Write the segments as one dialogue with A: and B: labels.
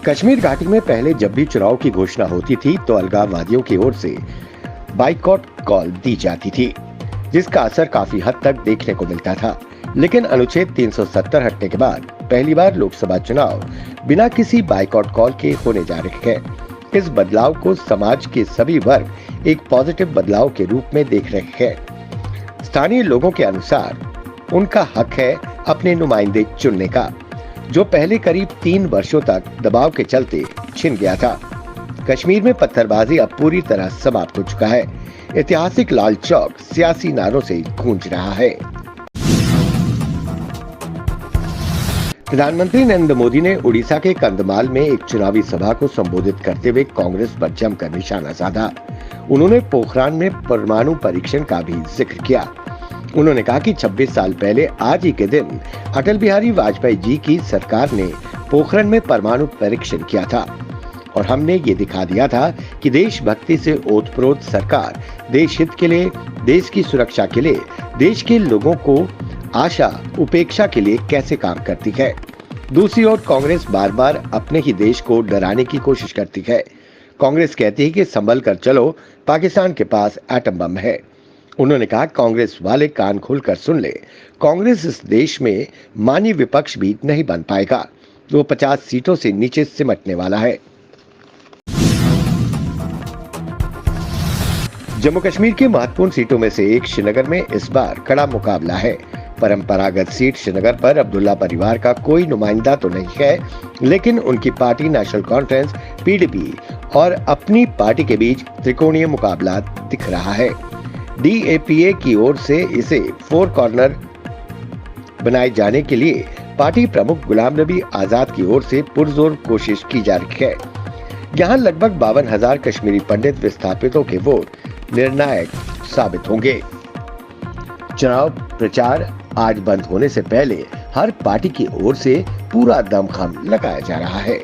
A: कश्मीर घाटी में पहले जब भी चुनाव की घोषणा होती थी तो अलगाववादियों की ओर से बाइकॉट कॉल दी जाती थी, जिसका असर काफी हद तक देखने को मिलता था। लेकिन अनुच्छेद 370 हटने के बाद पहली बार लोकसभा चुनाव बिना किसी बाइकॉट कॉल के होने जा रहे हैं। इस बदलाव को समाज के सभी वर्ग एक पॉजिटिव बदलाव के रूप में देख रहे हैं। स्थानीय लोगों के अनुसार उनका हक है अपने नुमाइंदे चुनने का, जो पहले करीब 3 वर्षों तक दबाव के चलते छिन गया था। कश्मीर में पत्थरबाजी अब पूरी तरह समाप्त हो चुका है। ऐतिहासिक लाल चौक सियासी नारों से गूंज रहा है। प्रधानमंत्री नरेंद्र मोदी ने उड़ीसा के कंधमाल में एक चुनावी सभा को संबोधित करते हुए कांग्रेस पर जमकर निशाना साधा। उन्होंने पोखरान में परमाणु परीक्षण का भी जिक्र किया। उन्होंने कहा कि 26 साल पहले आज ही के दिन अटल बिहारी वाजपेयी जी की सरकार ने पोखरण में परमाणु परीक्षण किया था और हमने ये दिखा दिया था कि देशभक्ति से ओतप्रोत सरकार देश हित के लिए, देश की सुरक्षा के लिए, देश के लोगों को आशा उपेक्षा के लिए कैसे काम करती है। दूसरी ओर कांग्रेस बार बार अपने ही देश को डराने की कोशिश करती है। कांग्रेस कहती है कि संभल कर चलो, पाकिस्तान के पास एटम बम है। उन्होंने कहा कांग्रेस वाले कान खोलकर सुन ले, कांग्रेस इस देश में मानी विपक्ष भी नहीं बन पाएगा। वो 50 सीटों से नीचे सिमटने वाला है। जम्मू कश्मीर की महत्वपूर्ण सीटों में से एक श्रीनगर में इस बार कड़ा मुकाबला है। परंपरागत सीट श्रीनगर पर अब्दुल्ला परिवार का कोई नुमाइंदा तो नहीं है, लेकिन उनकी पार्टी नेशनल कॉन्फ्रेंस पीडीपी और अपनी पार्टी के बीच त्रिकोणीय मुकाबला दिख रहा है। डीएपीए की ओर से इसे 4 कॉर्नर बनाए जाने के लिए पार्टी प्रमुख गुलाम नबी आजाद की ओर से पुरजोर कोशिश की जा रही है। यहाँ लगभग 52,000 कश्मीरी पंडित विस्थापितों के वोट निर्णायक साबित होंगे। चुनाव प्रचार आज बंद होने से पहले हर पार्टी की ओर से पूरा दमखम लगाया जा रहा है।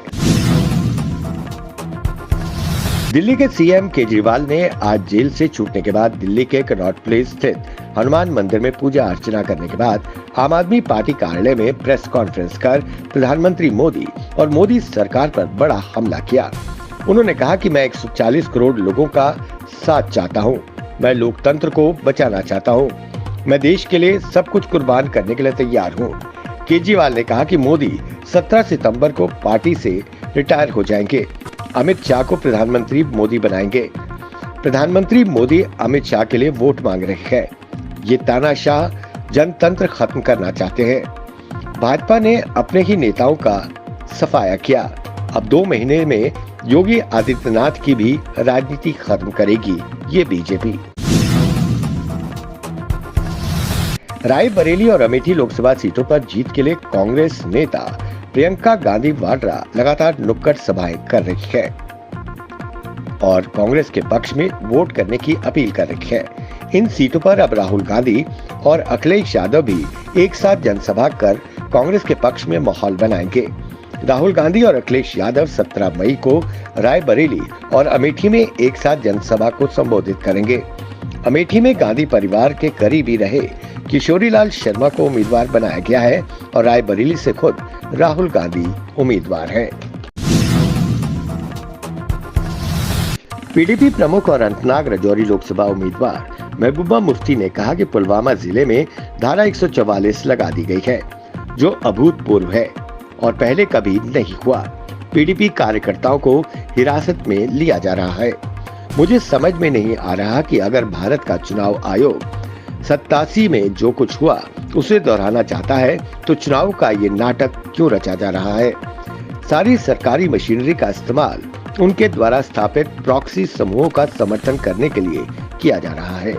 A: दिल्ली के सीएम केजरीवाल ने आज जेल से छूटने के बाद दिल्ली के कनॉट प्लेस स्थित हनुमान मंदिर में पूजा अर्चना करने के बाद आम आदमी पार्टी कार्यालय में प्रेस कॉन्फ्रेंस कर प्रधानमंत्री मोदी और मोदी सरकार पर बड़ा हमला किया। उन्होंने कहा कि मैं 140 करोड़ लोगों का साथ चाहता हूं, मैं लोकतंत्र को बचाना चाहता हूं, मैं देश के लिए सब कुछ कुर्बान करने के लिए तैयार हूं। केजरीवाल ने कहा कि मोदी 17 सितंबर को पार्टी से रिटायर हो जाएंगे। अमित शाह को प्रधानमंत्री मोदी बनाएंगे। प्रधानमंत्री मोदी अमित शाह के लिए वोट मांग रहे हैं। ये तानाशाह जनतंत्र खत्म करना चाहते हैं। भाजपा ने अपने ही नेताओं का सफाया किया। अब 2 महीने में योगी आदित्यनाथ की भी राजनीति खत्म करेगी ये बीजेपी। रायबरेली और अमेठी लोकसभा सीटों पर जीत के लिए कांग्रेस नेता प्रियंका गांधी वाड्रा लगातार नुक्कड़ सभाएं कर रही है और कांग्रेस के पक्ष में वोट करने की अपील कर रही है। इन सीटों पर अब राहुल गांधी और अखिलेश यादव भी एक साथ जनसभा कर कांग्रेस के पक्ष में माहौल बनाएंगे। राहुल गांधी और अखिलेश यादव 17 मई को रायबरेली और अमेठी में एक साथ जनसभा को संबोधित करेंगे। अमेठी में गांधी परिवार के करीबी रहे किशोरीलाल शर्मा को उम्मीदवार बनाया गया है और रायबरेली से खुद राहुल गांधी उम्मीदवार हैं। पीडीपी प्रमुख और अनंतनाग राजौरी लोकसभा उम्मीदवार महबूबा मुफ्ती ने कहा कि पुलवामा जिले में धारा 144 लगा दी गई है, जो अभूतपूर्व है और पहले कभी नहीं हुआ। पीडीपी कार्यकर्ताओं को हिरासत में लिया जा रहा है। मुझे समझ में नहीं आ रहा कि अगर भारत का चुनाव आयोग 87 में जो कुछ हुआ उसे दोहराना चाहता है तो चुनाव का ये नाटक क्यों रचा जा रहा है। सारी सरकारी मशीनरी का इस्तेमाल उनके द्वारा स्थापित प्रॉक्सी समूहों का समर्थन करने के लिए किया जा रहा है।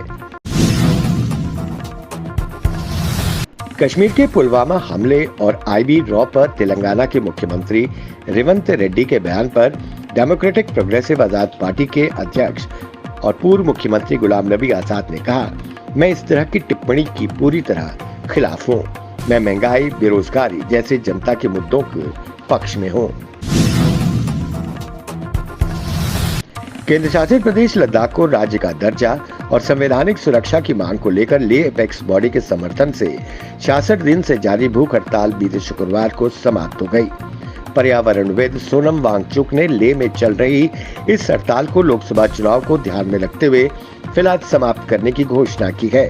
A: कश्मीर के पुलवामा हमले और आईबी रॉ पर तेलंगाना के मुख्यमंत्री रेवंत रेड्डी के बयान पर डेमोक्रेटिक प्रोग्रेसिव आजाद पार्टी के अध्यक्ष और पूर्व मुख्यमंत्री गुलाम नबी आजाद ने कहा, मैं इस तरह की टिप्पणी की पूरी तरह खिलाफ हूँ। मैं महंगाई, बेरोजगारी जैसे जनता के मुद्दों के पक्ष में हूँ। केंद्र शासित प्रदेश लद्दाख को राज्य का दर्जा और संवैधानिक सुरक्षा की मांग को लेकर लेह एपेक्स बॉडी के समर्थन से 66 दिन से जारी भूख हड़ताल बीते शुक्रवार को समाप्त हो गई। पर्यावरणविद सोनम वांगचुक ने लेह में चल रही इस हड़ताल को लोकसभा चुनाव को ध्यान में रखते हुए फिलहाल समाप्त करने की घोषणा की है।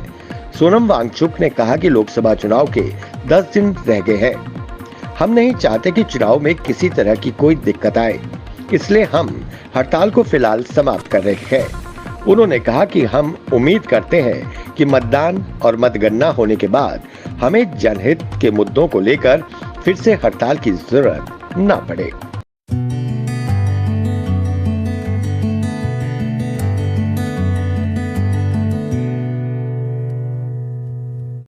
A: सोनम वांगचुक ने कहा कि लोकसभा चुनाव के 10 दिन रह गए हैं। हम नहीं चाहते कि चुनाव में किसी तरह की कोई दिक्कत आए, इसलिए हम हड़ताल को फिलहाल समाप्त कर रहे हैं। उन्होंने कहा कि हम उम्मीद करते हैं कि मतदान और मतगणना होने के बाद हमें जनहित के मुद्दों को लेकर फिर से हड़ताल की जरूरत न पड़े।